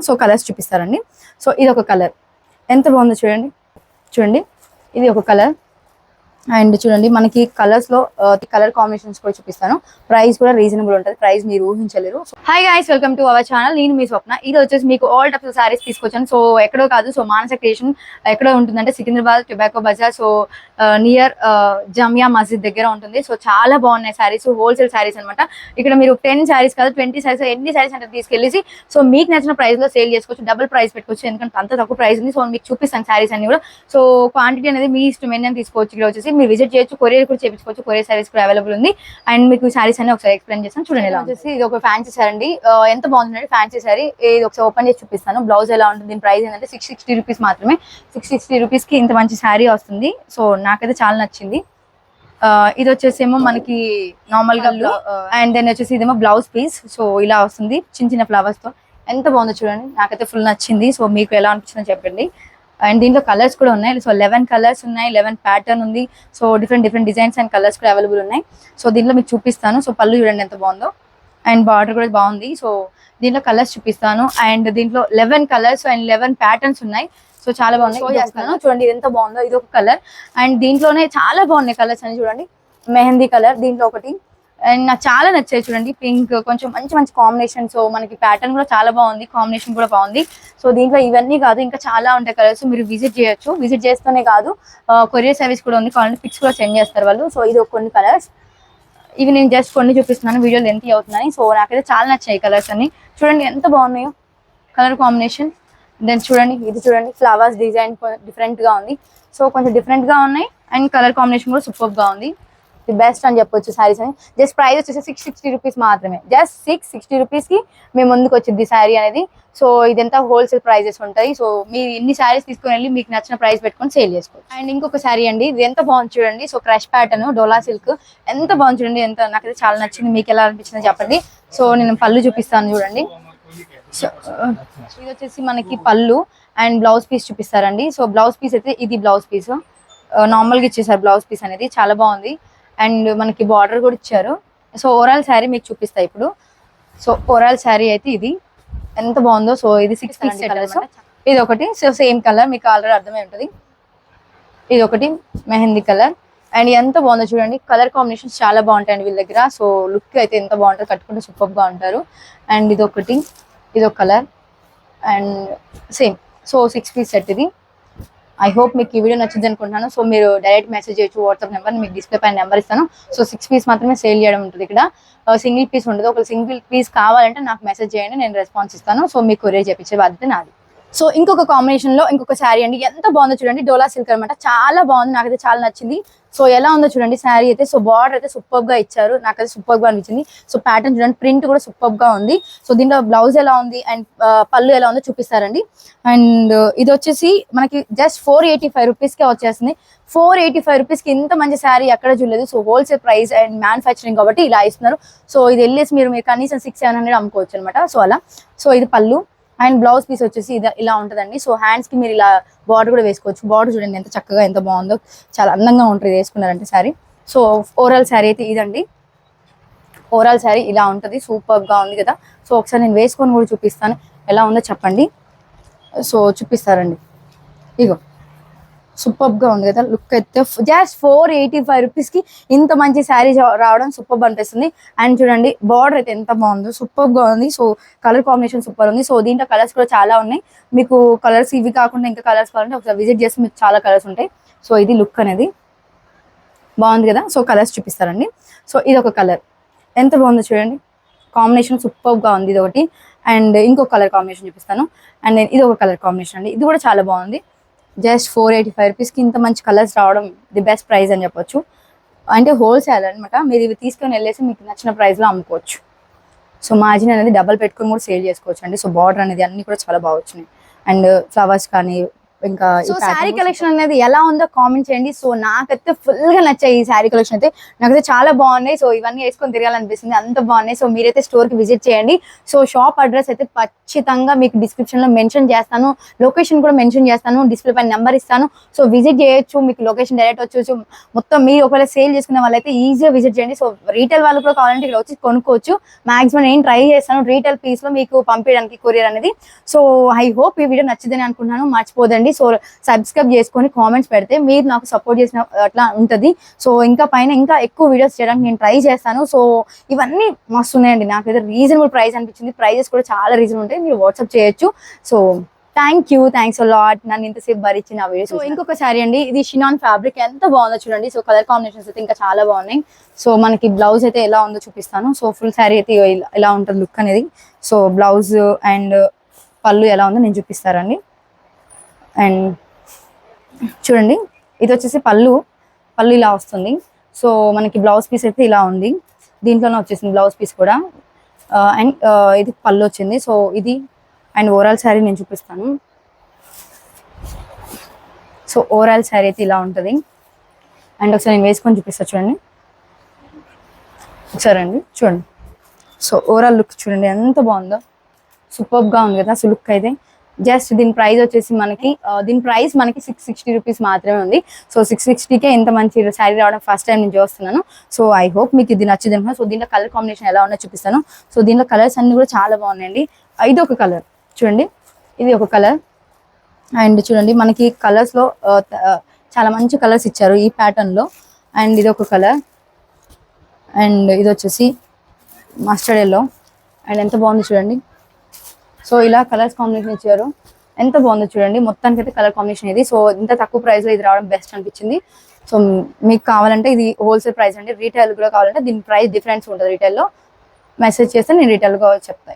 So colours చూపిస్తారండి. So ఇది ఒక కలర్ ఎంత బాగుందో చూడండి ఇది ఒక కలర్. అండ్ చూడండి మనకి కలర్స్ లో కలర్ కాంబినేషన్స్ కూడా చూపిస్తాను. ప్రైస్ కూడా రీజనబుల్ ఉంటుంది, ప్రైస్ మీరు ఊహించలేరు. Hi guys, welcome to our channel. నేను మీ స్వప్న. ఇది వచ్చేసి మీకు ఆల్ టైప్స్ ఆఫ్ సారీస్ తీసుకొచ్చాను. సో ఎక్కడో కాదు, సో మానస క్రియేషన్ ఎక్కడో ఉంటుందంటే Secunderabad tobacco bazaar, so near Jamia Masjid దగ్గర ఉంటుంది. సో చాలా బాగున్నాయి సారీస్, హోల్సేల్ సారీస్ అనమాట. ఇక్కడ మీరు 10 సారీస్ కాదు 20 సారీస్, ఎన్ని సారీస్ అంటే తీసుకెళ్ళేసి సో మీకు నచ్చిన ప్రైస్ లో సేల్ చేసుకోవచ్చు, డబుల్ ప్రైస్ పెట్టుకోవచ్చు, ఎందుకంటే అంత తక్కువ ప్రైస్ ఉంది. సో మీకు చూపిస్తాను సారీస్ అన్ని కూడా. సో క్వాంటిటీ అనేది మీ ఇష్టం ఎన్ని తీసుకోవచ్చు. ఇక్కడ వచ్చేసి మీరు విజిట్ చేయొచ్చు, కొరియర్ కూడా చేయించుకోవచ్చు, కొరియర్ సారీస్ కూడా అవైలబుల్ ఉంది. అండ్ మీకు సారీస్ అన్ని ఒకసారి ఎక్స్ప్లెయిన్ చేస్తాను చూడండి. ఎలా వచ్చేసి ఇది ఒక ఫ్యాన్సీ సారీ అండి, ఎంత బాగుందండి ఫ్యాన్సీ సారీ. ఇది ఒకసారి ఓపెన్ చేసి చూపిస్తాను. బ్లౌజ్ ఎలా ఉంటుంది, దీని ప్రైస్ ఏంటంటే 660 రూపీస్ మాత్రమే. 660 రూపీస్ కి ఇంత మంచి శారీ వస్తుంది. సో నాకైతే చాలా నచ్చింది. ఇది వచ్చేసేమో మనకి నార్మల్ గా అండ్ దెన్ వచ్చేసి ఇదేమో బ్లౌజ్ పీస్. సో ఇలా వస్తుంది చిన్న చిన్న ఫ్లవర్స్ తో, ఎంత బాగుందో చూడండి. నాకైతే ఫుల్ నచ్చింది. సో మీకు ఎలా అనిపించిందో చెప్పండి. అండ్ దీంట్లో కలర్స్ కూడా ఉన్నాయి. సో 11 కలర్స్ ఉన్నాయి, 11 ప్యాటర్న్ ఉంది. So different designs and colours కూడా అవైలబుల్ ఉన్నాయి. సో దీంట్లో మీకు చూపిస్తాను. సో పళ్ళు చూడండి ఎంత బాగుందో, అండ్ బార్డర్ కూడా బాగుంది. సో దీంట్లో కలర్స్ చూపిస్తాను. అండ్ దీంట్లో 11 కలర్స్ అండ్ 11 ప్యాటర్న్స్ ఉన్నాయి. సో చాలా బాగున్నాయి. చేస్తాను చూడండి, ఇది ఎంత బాగుందో. ఇది ఒక కలర్ అండ్ దీంట్లోనే చాలా బాగున్నాయి కలర్స్ అని చూడండి. మెహందీ కలర్ దీంట్లో ఒకటి, అండ్ నాకు చాలా నచ్చాయి చూడండి. పింక్ కొంచెం మంచి మంచి కాంబినేషన్. సో మనకి ప్యాటర్న్ కూడా చాలా బాగుంది, కాంబినేషన్ కూడా బాగుంది. సో దీంట్లో ఇవన్నీ కాదు, ఇంకా చాలా ఉంటాయి కలర్స్, మీరు విజిట్ చేయొచ్చు. విజిట్ చేస్తూనే కాదు, కొరియర్ సర్వీస్ కూడా ఉంది, కావాలంటే పిక్స్ కూడా సెండ్ చేస్తారు వాళ్ళు. సో ఇది కొన్ని కలర్స్, ఇవి నేను జస్ట్ కొన్ని చూపిస్తున్నాను, వీడియో లెంత్ అవుతున్నాయి. సో నాకైతే చాలా నచ్చాయి కలర్స్ అన్ని. చూడండి ఎంత బాగున్నాయో కలర్ కాంబినేషన్. దెన్ చూడండి, ఇది చూడండి ఫ్లవర్స్ డిజైన్ డిఫరెంట్ గా ఉంది. సో కొంచెం డిఫరెంట్ గా ఉన్నాయి అండ్ కలర్ కాంబినేషన్ కూడా సూపర్ గా ఉంది. ది బెస్ట్ అని చెప్పొచ్చు సారీస్ అని. జస్ట్ ప్రైస్ వచ్చేసి 660 రూపీస్ మాత్రమే. జస్ట్ 660 రూపీస్ కి మేము ముందుకు వచ్చింది శారీ అనేది. సో ఇదంతా హోల్సేల్ ప్రైజెస్ ఉంటాయి. సో మీరు ఇన్ని శారీస్ తీసుకుని వెళ్ళి మీకు నచ్చిన ప్రైస్ పెట్టుకొని సేల్ చేసుకోవచ్చు. అండ్ ఇంకొక శారీ అండి, ఇది ఎంత బాగుంది చూడండి. సో క్రష్ ప్యాటర్న్ డోలా సిల్క్, ఎంత బాగుంది చూడండి. ఎంత నాకైతే చాలా నచ్చింది. మీకు ఎలా అనిపించిందో చెప్పండి. సో నేను పళ్ళు చూపిస్తాను చూడండి. సో ఇది వచ్చేసి మనకి పళ్ళు అండ్ బ్లౌజ్ పీస్ చూపిస్తారండి. సో బ్లౌజ్ పీస్ అయితే ఇది బ్లౌజ్ పీస్ నార్మల్గా ఇచ్చేసారు. బ్లౌజ్ పీస్ అనేది చాలా బాగుంది అండ్ మనకి బార్డర్ కూడా ఇచ్చారు. సో ఓవరాల్ శారీ మీకు చూపిస్తా ఇప్పుడు. సో ఓవరాల్ శారీ అయితే ఇది ఎంత బాగుందో. సో ఇది 6 పీస్ కలర్స్, ఇది ఒకటి. సో సేమ్ కలర్ మీకు ఆల్రెడీ అర్థమై ఉంటుంది. ఇది ఒకటి మెహందీ కలర్ అండ్ ఎంత బాగుందో చూడండి. కలర్ కాంబినేషన్స్ చాలా బాగుంటాయండి వీళ్ళ దగ్గర. సో లుక్ అయితే ఎంత బాగుంటుంది, కట్టుకుంటే సూపర్ గా ఉంటారు. అండ్ ఇది ఒకటి, ఇది ఒక colour and same. So 6 piece set ఇది. ఐ హోప్ మీకు ఈ వీడియో నచ్చింది అనుకుంటున్నాను. సో మీరు డైరెక్ట్ మెసేజ్ చేయొచ్చు, వాట్సాప్ నెంబర్ మీకు డిస్ప్లే పైన నెంబర్ ఇస్తాను. సో 6 పీస్ మాత్రమే సేల్ చేయడం ఉంటుంది ఇక్కడ, సింగిల్ పీస్ ఉండదు. ఒక సింగిల్ పీస్ కావాలంటే నాకు మెసేజ్ చేయండి, నేను రెస్పాన్స్ ఇస్తాను. సో మీకు కొరియర్ చేయించే బాధ్యత నాది. సో ఇంకొక కాంబినేషన్ లో ఇంకొక శారీ అండి, ఎంత బాగుందో చూడండి. డోలా సిల్క్ అనమాట, చాలా బాగుంది, నాకైతే చాలా నచ్చింది. సో ఎలా ఉందో చూడండి శారీ అయితే. సో బార్డర్ అయితే సూపర్ గా ఇచ్చారు, నాకైతే సూపర్ గా అనిపించింది. సో ప్యాటర్న్ చూడండి, ప్రింట్ కూడా సూపర్ గా ఉంది. సో దీంట్లో బ్లౌజ్ ఎలా ఉంది అండ్ పళ్ళు ఎలా ఉందో చూపిస్తారండి. అండ్ ఇది వచ్చేసి మనకి జస్ట్ 485 రూపీస్ కే వచ్చేస్తుంది. 485 రూపీస్ కి ఇంత మంచి శారీ ఎక్కడ చూడలేదు. So wholesale price and manufacturing కాబట్టి ఇలా ఇస్తున్నారు. సో ఇది వెళ్ళేసి మీరు కనీసం 600-700 అమ్ముకోవచ్చు అనమాట. సో అలా. సో ఇది పళ్ళు అండ్ బ్లౌజ్ పీస్ వచ్చేసి ఇది ఇలా ఉంటుందండి. సో హ్యాండ్స్ కి మీరు ఇలా బార్డర్ కూడా వేసుకోవచ్చు. బార్డర్ చూడండి ఎంత చక్కగా ఎంత బాగుందో, చాలా అందంగా ఉంటుంది వేసుకున్నారంటే శారీ. సో ఓవరాల్ శారీ అయితే ఇదండి. ఓవరాల్ శారీ ఇలా ఉంటుంది, సూపర్ గా ఉంది కదా. సో ఒకసారి నేను వేసుకొని కూడా చూపిస్తాను, ఎలా ఉందో చెప్పండి. సో చూపిస్తారండి, ఇగో సూపర్ గా ఉంది కదా. లుక్ అయితే జస్ట్ 485 రూపీస్ కి ఇంత మంచి శారీ రావడం సూపర్ అనిపిస్తుంది. అండ్ చూడండి బార్డర్ అయితే ఎంత బాగుందో, సూపర్ గా ఉంది. సో కలర్ కాంబినేషన్ సూపర్ ఉంది. సో దీంట్లో కలర్స్ కూడా చాలా ఉన్నాయి. మీకు కలర్స్ ఇవి కాకుండా ఇంకా కలర్స్ కావాలంటే ఒకసారి విజిట్ చేస్తే మీకు చాలా కలర్స్ ఉంటాయి. సో ఇది లుక్ అనేది బాగుంది కదా. సో కలర్స్ చూపిస్తారండి. సో ఇది ఒక కలర్, ఎంత బాగుందో చూడండి. కాంబినేషన్ సూపర్ గా ఉంది ఇది ఒకటి. అండ్ ఇంకొక కలర్ కాంబినేషన్ చూపిస్తాను. అండ్ ఇది ఒక కలర్ కాంబినేషన్ అండి, ఇది కూడా చాలా బాగుంది. జస్ట్ 485 రూపీస్కి ఇంత మంచి కలర్స్ రావడం ది బెస్ట్ ప్రైస్ అని చెప్పొచ్చు. అంటే హోల్సేల్ అనమాట, మీరు ఇవి తీసుకొని వెళ్ళేసి మీకు నచ్చిన ప్రైస్లో అమ్ముకోవచ్చు. సో మార్జిన్ అనేది డబల్ పెట్టుకొని కూడా సేల్ చేసుకోవచ్చు అండి. సో బార్డర్ అనేది అన్ని కూడా చాలా బాగా వచ్చినాయి. అండ్ ఫ్లవర్స్ కానీ ఇంకా సో శారీ కలెక్షన్ అనేది ఎలా ఉందో కామెంట్ చేయండి. సో నాకైతే ఫుల్ గా నచ్చాయి ఈ శారీ కలెక్షన్ అయితే, నాకైతే చాలా బాగున్నాయి. సో ఇవన్నీ వేసుకొని తిరగాలనిపిస్తుంది, అంత బాగున్నాయి. సో మీరైతే స్టోర్ కి విజిట్ చేయండి. సో షాప్ అడ్రస్ అయితే ఖచ్చితంగా మీకు డిస్క్రిప్షన్ లో మెన్షన్ చేస్తాను, లొకేషన్ కూడా మెన్షన్ చేస్తాను, డిస్ప్లే పైన నెంబర్ ఇస్తాను. సో విజిట్ చేయొచ్చు, మీకు లొకేషన్ డైరెక్ట్ వచ్చి మొత్తం మీరు ఒకవేళ సేల్ చేసుకునే వాళ్ళైతే ఈజీగా విజిట్ చేయండి. సో రీటైల్ వాళ్ళు కూడా కావాలంటే ఇక్కడ వచ్చి కొనుక్కోవచ్చు. మాక్సిమం నేను ట్రై చేస్తాను రీటైల్ పీస్ లో మీకు పంపించడానికి కొరియర్ అనేది. సో ఐ హోప్ ఈ వీడియో నచ్చిందని అనుకుంటున్నాను. మర్చిపోదండి సో సబ్స్క్రైబ్ చేసుకొని కామెంట్స్ పెడితే మీరు నాకు సపోర్ట్ చేసిన అట్లా ఉంటుంది. సో ఇంకా పైన ఇంకా ఎక్కువ వీడియోస్ చేయడానికి నేను ట్రై చేస్తాను. సో ఇవన్నీ మస్తు ఉన్నాయండి, నాకైతే రీజనబుల్ ప్రైస్ అనిపించింది. ప్రైజెస్ కూడా చాలా రీజనబుల్ ఉంటాయి, మీరు వాట్సాప్ చేయొచ్చు. సో థ్యాంక్స్ లాట్ నన్ను ఇంతసేపు భరించిన వీడియో. సో ఇంకొక శారీ అండి, ఇది షినాన్ ఫ్యాబ్రిక్, ఎంత బాగుందో చూడండి. సో కలర్ కాంబినేషన్స్ అయితే ఇంకా చాలా బాగున్నాయి. సో మనకి బ్లౌజ్ అయితే ఎలా ఉందో చూపిస్తాను. సో ఫుల్ శారీ అయితే ఎలా ఉంటుంది లుక్ అనేది. సో బ్లౌజ్ అండ్ పళ్ళు ఎలా ఉందో నేను చూపిస్తారండి. అండ్ చూడండి ఇది వచ్చేసి పళ్ళు ఇలా వస్తుంది. సో మనకి బ్లౌజ్ పీస్ అయితే ఇలా ఉంది, దీంట్లోనే వచ్చేసింది బ్లౌజ్ పీస్ కూడా. అండ్ ఇది పళ్ళు వచ్చింది. సో ఇది అండ్ ఓవరాల్ శారీ నేను చూపిస్తాను. సో ఓవరాల్ శారీ అయితే ఇలా ఉంటుంది. అండ్ ఒకసారి నేను వేసుకొని చూపిస్తాను చూడండి ఒకసారి అండి, చూడండి. సో ఓవరాల్ లుక్ చూడండి ఎంత బాగుందో, సూపర్గా ఉంది కదా. సో లుక్ అయితే జస్ట్ దీని ప్రైస్ వచ్చేసి మనకి దీని ప్రైస్ మనకి 660 రూపీస్ మాత్రమే ఉంది. సో 660కే ఇంత మంచి శారీ రావడం ఫస్ట్ టైం నేను చూస్తున్నాను. సో ఐ హోప్ మీకు ఇది నచ్చింది అనుకున్నా. సో దీంట్లో కలర్ కాంబినేషన్ ఎలా ఉందో చూపిస్తాను. సో దీంట్లో కలర్స్ అన్ని కూడా చాలా బాగున్నాయండి. ఇది ఒక కలర్ చూడండి, ఇది ఒక కలర్. అండ్ చూడండి మనకి కలర్స్ లో చాలా మంచి కలర్స్ ఇచ్చారు ఈ ప్యాటర్న్ లో. అండ్ ఇది ఒక కలర్, అండ్ ఇది వచ్చేసి మస్టర్డ్ ఎల్లో. అండ్ ఎంత బాగుంది చూడండి. సో ఇలా కలర్స్ కాంబినేషన్ ఇచ్చారు, ఎంత బాగుందో చూడండి. మొత్తానికి అయితే కలర్ కాంబినేషన్ ఇది. సో ఇంత తక్కువ ప్రైస్ లో ఇది రావడం బెస్ట్ అనిపించింది. సో మీకు కావాలంటే ఇది హోల్సేల్ ప్రైస్ అండి, రీటైల్ కూడా కావాలంటే దీని ప్రైస్ డిఫరెన్స్ ఉంటుంది. రీటైల్లో మెసేజ్ చేస్తే నేను రీటైల్ గా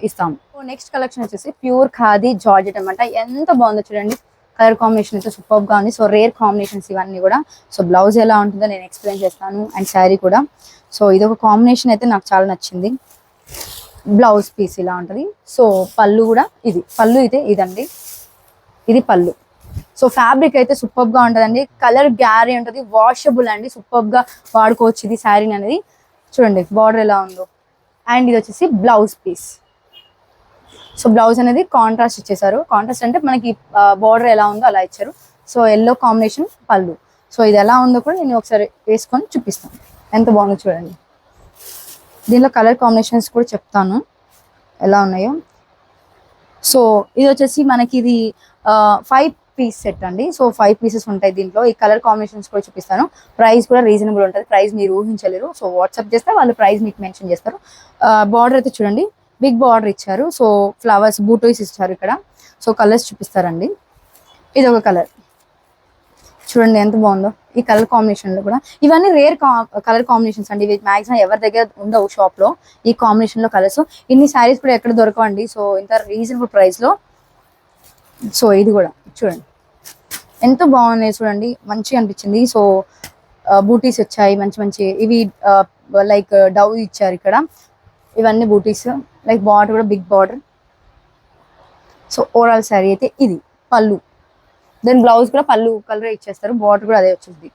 ఇస్తాను. సో నెక్స్ట్ కలెక్షన్ వచ్చేసి ప్యూర్ ఖాదీ జార్జెట్ అనమాట, ఎంత బాగుందో చూడండి. కలర్ కాంబినేషన్ అయితే సూపర్ గా ఉంది. సో రేర్ కాంబినేషన్స్ ఇవన్నీ కూడా. సో బ్లౌజ్ ఎలా ఉంటుందో నేను ఎక్స్ప్లెయిన్ చేస్తాను, అండ్ శారీ కూడా. సో ఇది ఒక కాంబినేషన్ అయితే నాకు చాలా నచ్చింది. బ్లౌజ్ పీస్ ఇలా ఉంటుంది. సో పళ్ళు కూడా ఇది పళ్ళు అయితే ఇదండి, ఇది పళ్ళు. సో ఫ్యాబ్రిక్ అయితే సూపర్ గా ఉంటుందండి, కలర్ గ్యారీ ఉంటుంది, వాషబుల్ అండి, సూపర్ గా వాడుకోవచ్చు ఇది శారీ అనేది. చూడండి బార్డర్ ఎలా ఉందో. అండ్ ఇది వచ్చేసి బ్లౌజ్ పీస్. సో బ్లౌజ్ అనేది కాంట్రాస్ట్ ఇచ్చేసారు, కాంట్రాస్ట్ అంటే మనకి బార్డర్ ఎలా ఉందో అలా ఇచ్చారు. సో ఎల్లో కాంబినేషన్ పళ్ళు. సో ఇది ఎలా ఉందో కూడా నేను ఒకసారి వేసుకొని చూపిస్తాను, ఎంత బాగుందో చూడండి. దీనిలో కలర్ కాంబినేషన్స్ కూడా చెప్తాను ఎలా ఉన్నాయో. సో ఇది వచ్చేసి మనకి ఇది 5 పీస్ సెట్ అండి. సో 5 పీసెస్ ఉంటాయి దీంట్లో. ఈ కలర్ కాంబినేషన్స్ కూడా చూపిస్తాను. ప్రైస్ కూడా రీజనబుల్ ఉంటుంది, ప్రైస్ మీరు ఊహించలేరు. సో వాట్సాప్ చేస్తే వాళ్ళు ప్రైస్ మీకు మెన్షన్ చేస్తారు. బార్డర్ అయితే చూడండి బిగ్ బార్డర్ ఇచ్చారు. సో ఫ్లవర్స్ బూటోస్ ఇచ్చారు ఇక్కడ. సో కలర్స్ చూపిస్తారండి. ఇది ఒక కలర్ చూడండి ఎంత బాగుందో ఈ కలర్ కాంబినేషన్ లో కూడా. ఇవన్నీ రేర్ కలర్ కాంబినేషన్స్ అండి, ఇవి మాక్సిమం ఎవరి దగ్గర ఉండవు షాప్ లో ఈ కాంబినేషన్ లో కలర్స్. ఇన్ని శారీస్ కూడా ఎక్కడ దొరకవండి సో ఇంత రీజనబుల్ ప్రైస్ లో. సో ఇది కూడా చూడండి ఎంత బాగున్నాయి చూడండి, మంచిగా అనిపించింది. సో బూటీస్ వచ్చాయి మంచి మంచి, ఇవి లైక్ డవ్ ఇచ్చారు ఇక్కడ. ఇవన్నీ బూటీస్, లైక్ బార్డర్ కూడా big border. So overall sari అయితే ఇది పళ్ళు, దెన్ బ్లౌజ్ కూడా పళ్ళు కలర్ ఇచ్చేస్తారు, బార్డర్ కూడా అదే వచ్చింది.